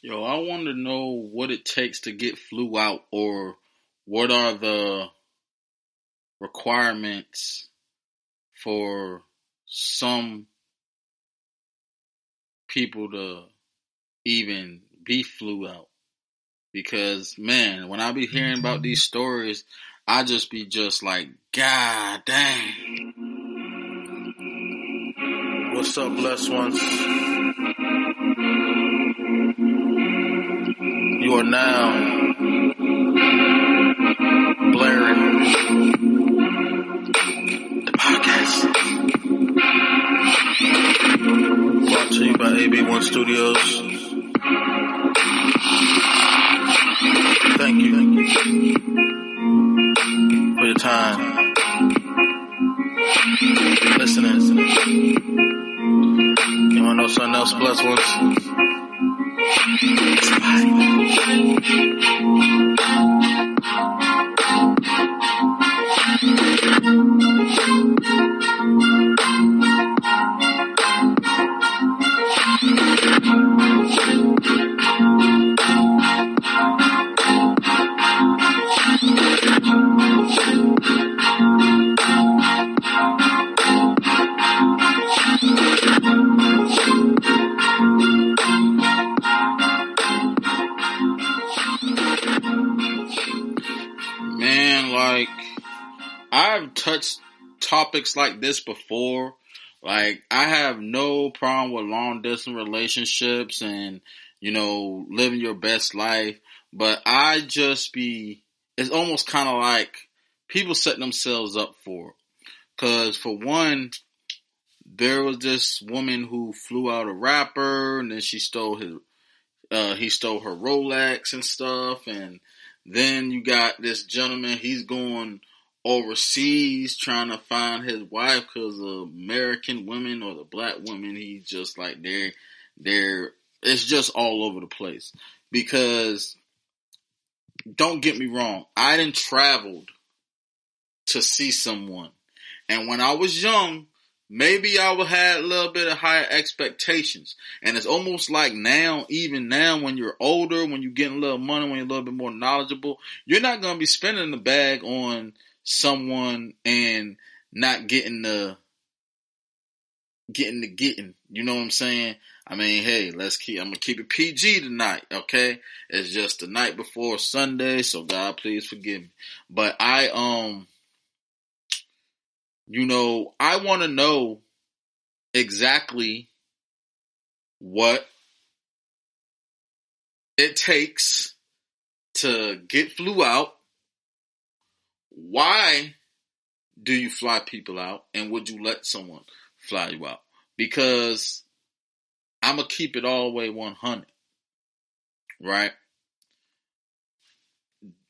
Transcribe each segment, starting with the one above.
Yo, I want to know what it takes to get flew out, or what are the requirements for some people to even be flew out. Because, man, when I be hearing about these stories, I just be just like, God dang. What's up, blessed ones? You are now blaring the podcast. Brought to you by AB1 Studios. Thank you for your time. Listening. You wanna know something else, blessed ones? Man, like, I've touched topics like this before. Like, I have no problem with long distance relationships and, living your best life. But it's almost kind of like people set themselves up for it. Because, for one, there was this woman who flew out a rapper, and then he stole her Rolex and stuff, and then you got this gentleman, he's going overseas trying to find his wife because the American women or the black women, he's just like, it's just all over the place. Because, don't get me wrong, I done traveled to see someone. And when I was young, maybe I would have a little bit of higher expectations. And it's almost like even now, when you're older, when you're getting a little money, when you're a little bit more knowledgeable, you're not going to be spending the bag on someone and not getting the getting. You know what I'm saying? I mean, hey, I'm going to keep it PG tonight, okay? It's just the night before Sunday, so God, please forgive me. But I want to know exactly what it takes to get flew out. Why do you fly people out? And would you let someone fly you out? Because I'm going to keep it all the way 100. Right?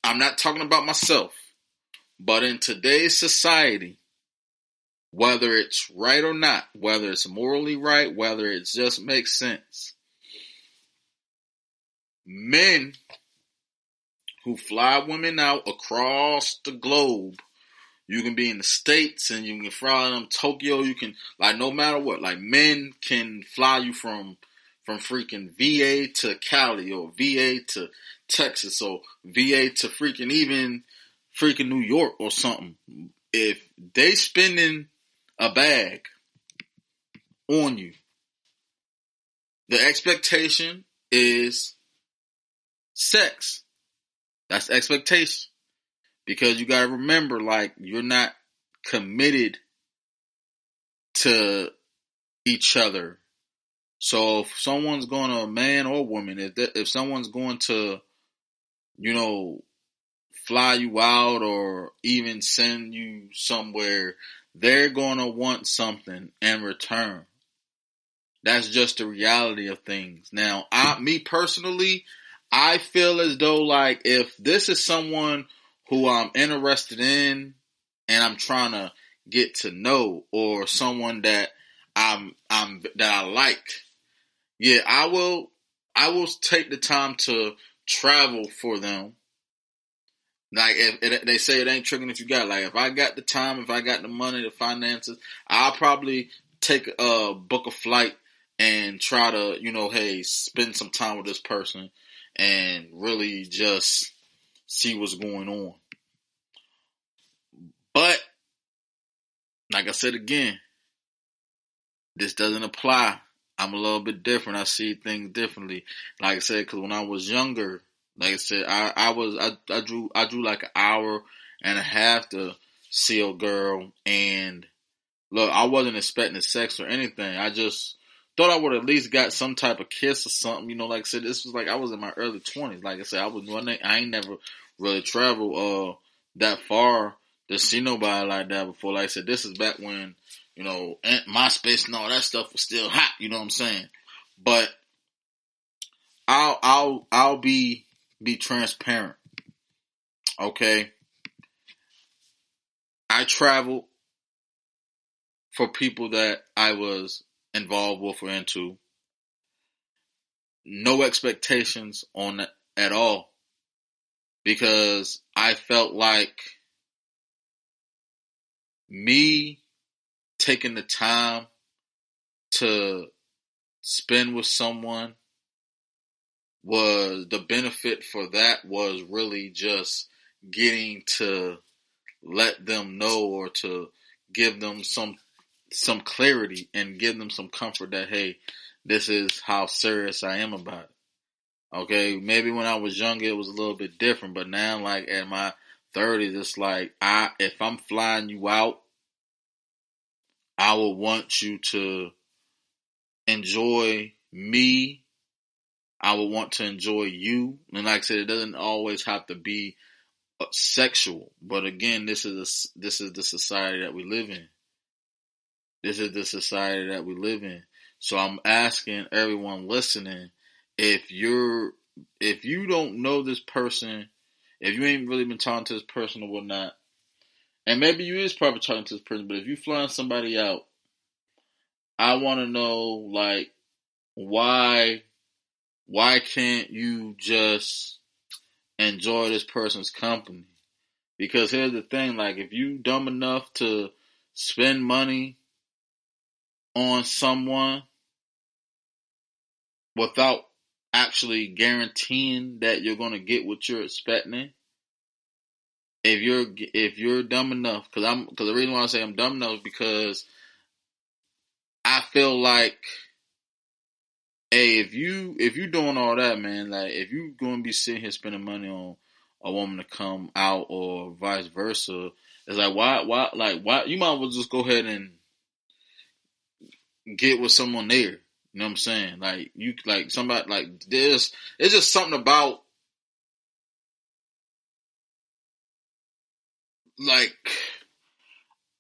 I'm not talking about myself. But in today's society, whether it's right or not, whether it's morally right, whether it just makes sense, men who fly women out across the globe, you can be in the States and you can fly them Tokyo, you can, like, no matter what, like, men can fly you from freaking VA to Cali, or VA to Texas, or VA to freaking New York or something. If they spending a bag on you, the expectation is sex. That's the expectation. Because you gotta remember, like, you're not committed to each other. So if someone's going to, man or woman, if someone's going to, fly you out or even send you somewhere, they're going to want something in return. That's just the reality of things. Now, me personally, I feel as though, like, if this is someone who I'm interested in and I'm trying to get to know, or someone that that I like, yeah, I will take the time to travel for them. Like, if they say it ain't tricking if you got, like, if I got the time, if I got the money, the finances, I'll probably book a flight and try to, hey, spend some time with this person and really just see what's going on. But, like I said again, this doesn't apply. I'm a little bit different. I see things differently. Like I said, because when I was younger, like I said, I drew like an hour and a half to see a girl, and look, I wasn't expecting sex or anything. I just thought I would at least got some type of kiss or something. Like I said, this was like I was in my early 20s. Like I said, I ain't never really traveled that far to see nobody like that before. Like I said, this is back when, MySpace and all that stuff was still hot. You know what I'm saying? But I'll be transparent. Okay, I traveled for people that I was involved with or into. No expectations on that at all, because I felt like me taking the time to spend with someone was the benefit for that was really just getting to let them know or to give them some clarity and give them some comfort that, hey, this is how serious I am about it. Okay, maybe when I was younger it was a little bit different, but now, like at my 30s, it's like if I'm flying you out, I would want you to enjoy me. I would want to enjoy you, and like I said, it doesn't always have to be sexual. But again, this is the society that we live in. This is the society that we live in. So I'm asking everyone listening, if you don't know this person, if you ain't really been talking to this person or whatnot, and maybe you is probably talking to this person, but if you flying somebody out, I want to know, like, why can't you just enjoy this person's company? Because here's the thing, like, if you dumb enough to spend money on someone without actually guaranteeing that you're going to get what you're expecting, if you're dumb enough, because the reason why I say I'm dumb enough is because I feel like, hey, if you doing all that, man, like if you going to be sitting here spending money on a woman to come out or vice versa, it's like why you might as well just go ahead and get with someone there. You know what I'm saying? Like you like somebody like this. It's just something about, like,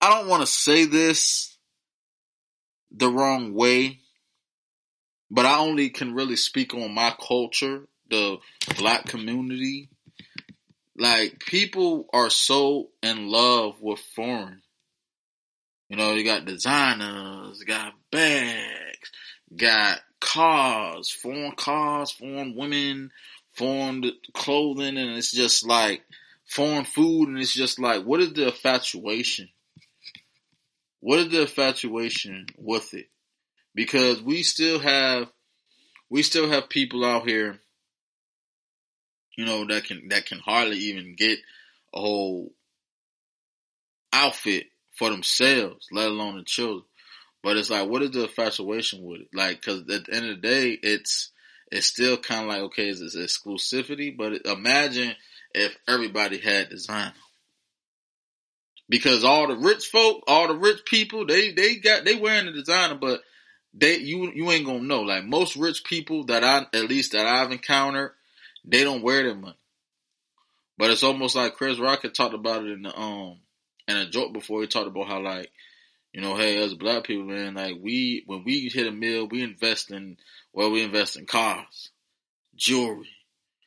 I don't want to say this the wrong way, but I only can really speak on my culture, the black community. Like, people are so in love with foreign. You got designers, got bags, got cars, foreign women, foreign clothing, and it's just like foreign food, and it's just like, what is the infatuation? What is the infatuation with it? Because we still have people out here, that can hardly even get a whole outfit for themselves, let alone the children. But it's like, what is the infatuation with it? Like, because at the end of the day, it's still kind of like, okay, it's exclusivity. But imagine if everybody had designer, because all the rich folk, all the rich people, they wearing the designer, but you ain't gonna know. Like, most rich people that I've encountered, they don't wear their money. But it's almost like Chris Rock had talked about it in a joke before. He talked about how, like, hey, as black people, man, like, when we hit a mill, we invest in cars, jewelry,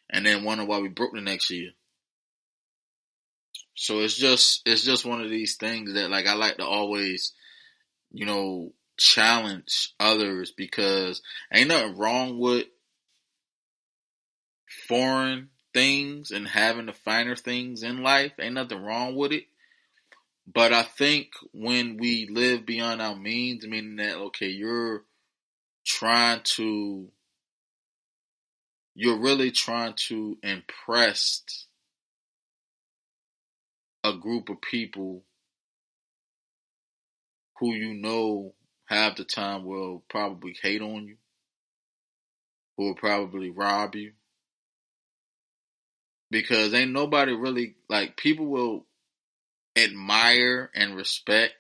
and then wonder why we broke the next year. So it's just one of these things that, like, I like to always, challenge others, because ain't nothing wrong with foreign things and having the finer things in life. Ain't nothing wrong with it. But I think when we live beyond our means, meaning that, okay, you're trying to, you're really trying to impress a group of people who you know half the time will probably hate on you, who will probably rob you. Because ain't nobody really, like, people will admire and respect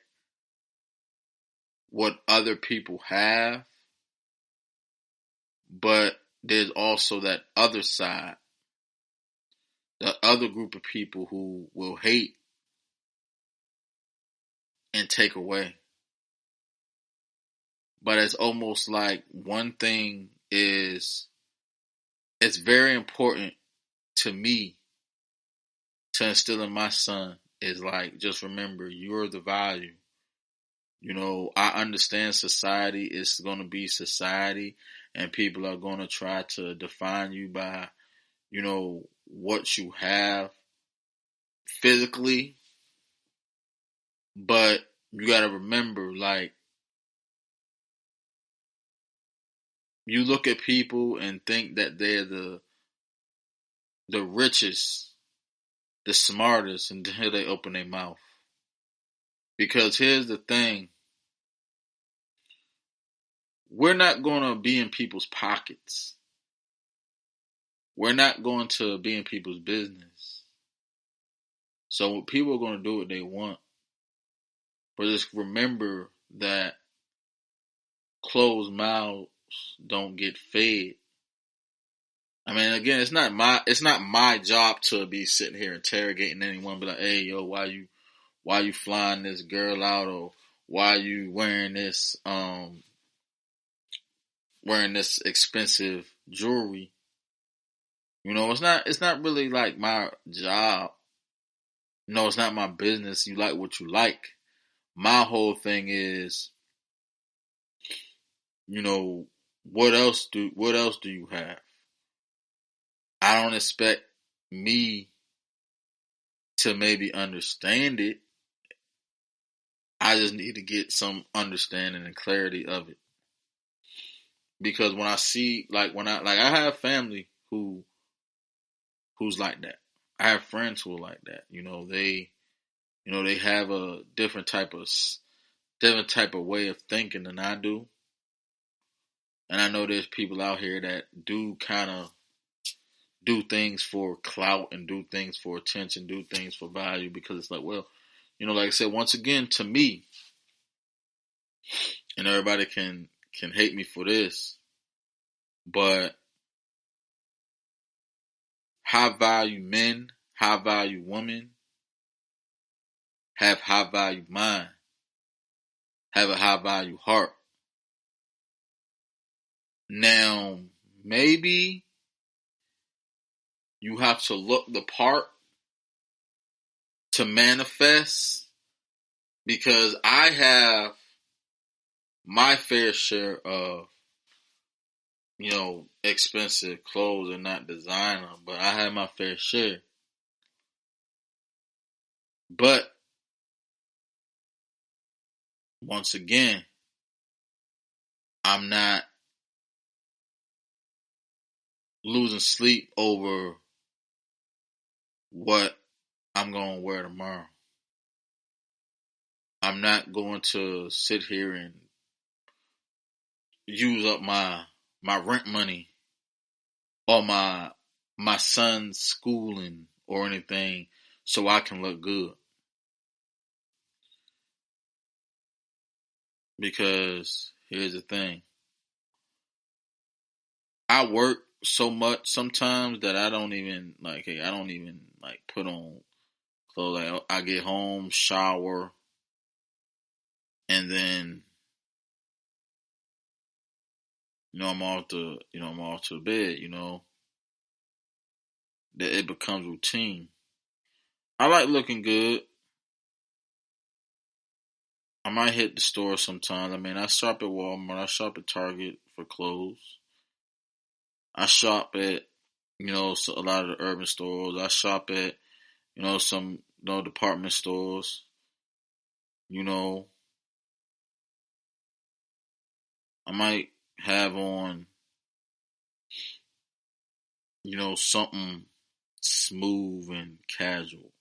what other people have, but there's also that other side, the other group of people who will hate and take away. But it's almost like one thing is, it's very important to me to instill in my son is like, just remember, you're the value. You know, I understand society is going to be society, and people are going to try to define you by, you know, what you have physically. But you got to remember, like, you look at people and think that they're the richest, the smartest, until they open their mouth. Because here's the thing, we're not going to be in people's pockets. We're not going to be in people's business. So people are going to do what they want. But just remember that closed mouths don't get fed. I mean, again, it's not my job to be sitting here interrogating anyone, be like, hey, yo, why you flying this girl out, or why you wearing this expensive jewelry. You know, it's not really like my job. No, it's not my business. You like what you like. My whole thing is, you know, what else do you have? I don't expect me to maybe understand it. I just need to get some understanding and clarity of it. Because when I see, like, I have family who's like that. I have friends who are like that. They have a different type of way of thinking than I do. And I know there's people out here that do kind of do things for clout and do things for attention, do things for value, because it's like, well, like I said, once again, to me, and everybody can hate me for this, but high value men, high value women have high value mind, have a high value heart. Now, maybe you have to look the part to manifest, because I have my fair share of, expensive clothes and not designer, but I have my fair share. But once again, I'm not losing sleep over what I'm going to wear tomorrow. I'm not going to sit here and use up my rent money or my son's schooling or anything so I can look good. Because here's the thing. I work so much sometimes that I don't even put on clothes. Like, I get home, shower, and then I'm off to bed. That it becomes routine. I like looking good. I might hit the store sometimes. I mean, I shop at Walmart. I shop at Target for clothes. I shop at a lot of the urban stores. I shop at some department stores. I might have on, something smooth and casual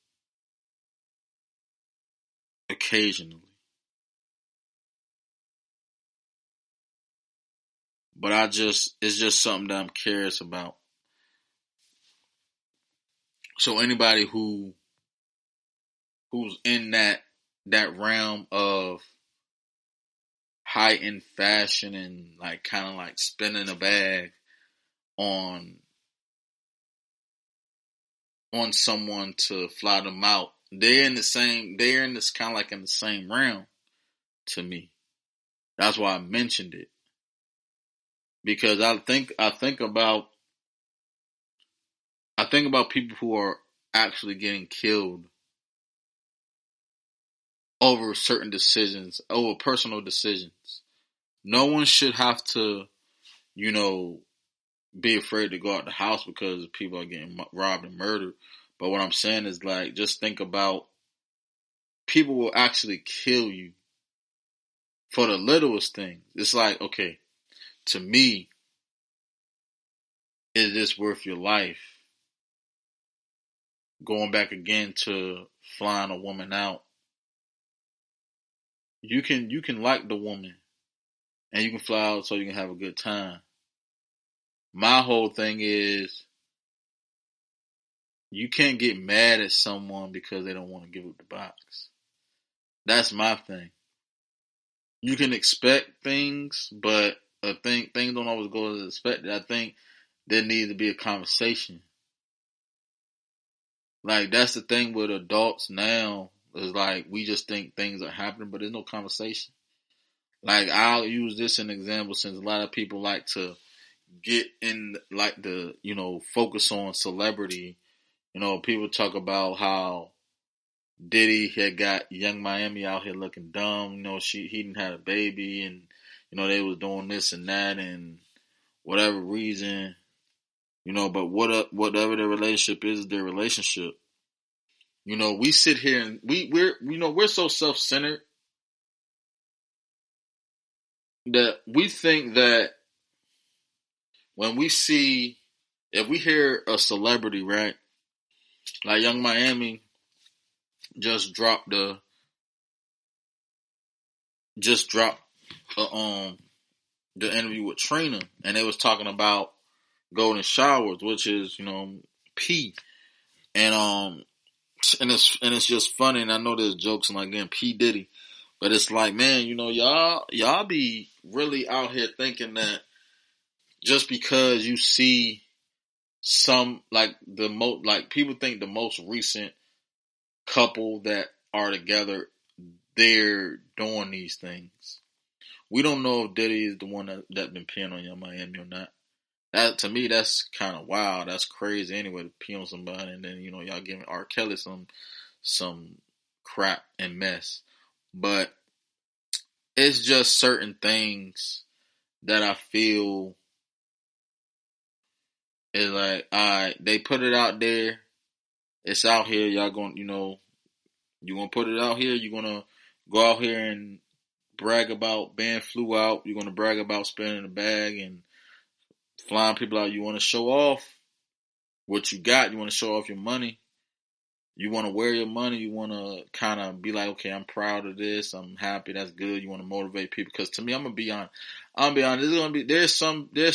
occasionally. But it's just something that I'm curious about. So anybody who's in that realm of heightened fashion and like kind of like spinning a bag on someone to fly them out, they're in this kind of like in the same realm to me. That's why I mentioned it. Because I think about people who are actually getting killed over certain decisions, over personal decisions. No one should have to, you know, be afraid to go out the house because people are getting robbed and murdered. But what I'm saying is like, just think about people will actually kill you for the littlest things. It's like, okay, to me, is this worth your life? Going back again to flying a woman out. You can like the woman and you can fly out so you can have a good time. My whole thing is you can't get mad at someone because they don't want to give up the box. That's my thing. You can expect things, but I think things don't always go as expected. I think there needs to be a conversation. Like that's the thing with adults now is like we just think things are happening, but there's no conversation. Like I'll use this as an example since a lot of people like to get in like the focus on celebrity. People talk about how Diddy had got Young Miami out here looking dumb. He didn't have a baby, and they was doing this and that, and whatever reason. But whatever their relationship is, their relationship. We sit here and we're so self centered that we think that when we see if we hear a celebrity, right, like Young Miami just dropped uh, um the interview with Trina, and they was talking about golden showers, which is P, and it's just funny. And I know there's jokes and like again P Diddy, but it's like man, y'all be really out here thinking that just because you see some like people think the most recent couple that are together, they're doing these things. We don't know if Diddy is the one that been peeing on Young Miami or not. That to me, that's kind of wild. That's crazy anyway to pee on somebody, and then y'all giving R. Kelly some crap and mess. But it's just certain things that I feel is like, all right, they put it out there. It's out here. Y'all going, you gonna put it out here. You're gonna go out here and brag about being flew out. You're gonna brag about spending the bag and flying people out. You want to show off what you got. You want to show off your money. You want to wear your money. You want to kind of be like, okay, I'm proud of this. I'm happy. That's good. You want to motivate people. Because to me, I'm gonna be honest. There's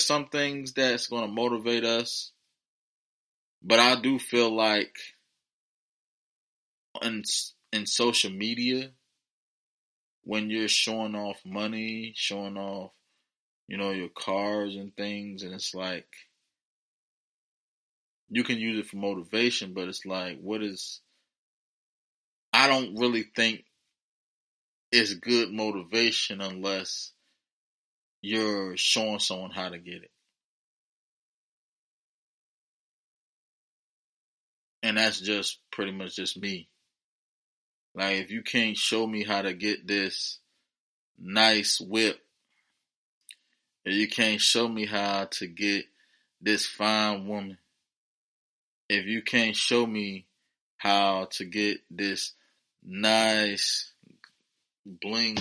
some things that's gonna motivate us, but I do feel like in in social media, when you're showing off money, showing off, your cars and things, and it's like you can use it for motivation, but it's like, I don't really think it's good motivation unless you're showing someone how to get it. And that's just pretty much just me. Like, if you can't show me how to get this nice whip, if you can't show me how to get this fine woman, if you can't show me how to get this nice bling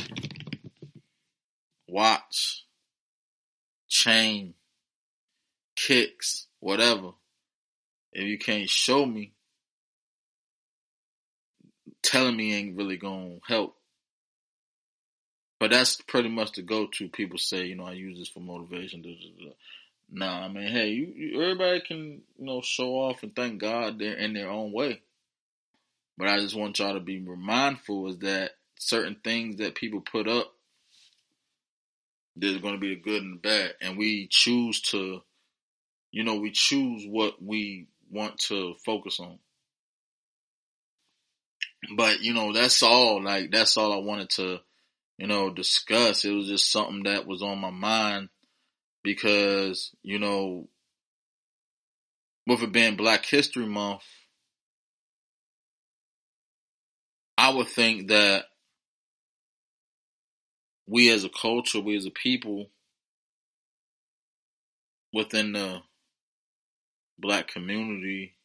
watch, chain, kicks, whatever. If you can't show me, telling me ain't really gonna help. But that's pretty much the go-to. People say, I use this for motivation. Nah, I mean, hey, everybody can, show off and thank God they're in their own way. But I just want y'all to be mindful is that certain things that people put up, there's going to be the good and the bad. And we choose to, we choose what we want to focus on. But, that's all. Like, that's all I wanted to, discuss. It was just something that was on my mind because, with it being Black History Month, I would think that we as a culture, we as a people within the Black community,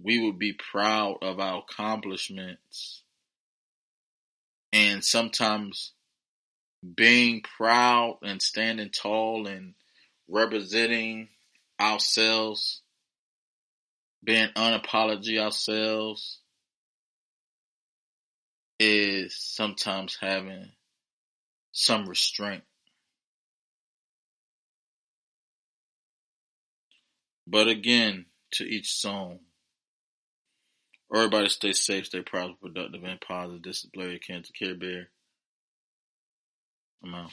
we would be proud of our accomplishments. And sometimes being proud and standing tall and representing ourselves, being unapologetic ourselves, is sometimes having some restraint. But again, to each song. Everybody stay safe, stay prosperous, productive, and positive. This is Larry Cantor Care Bear. I'm out.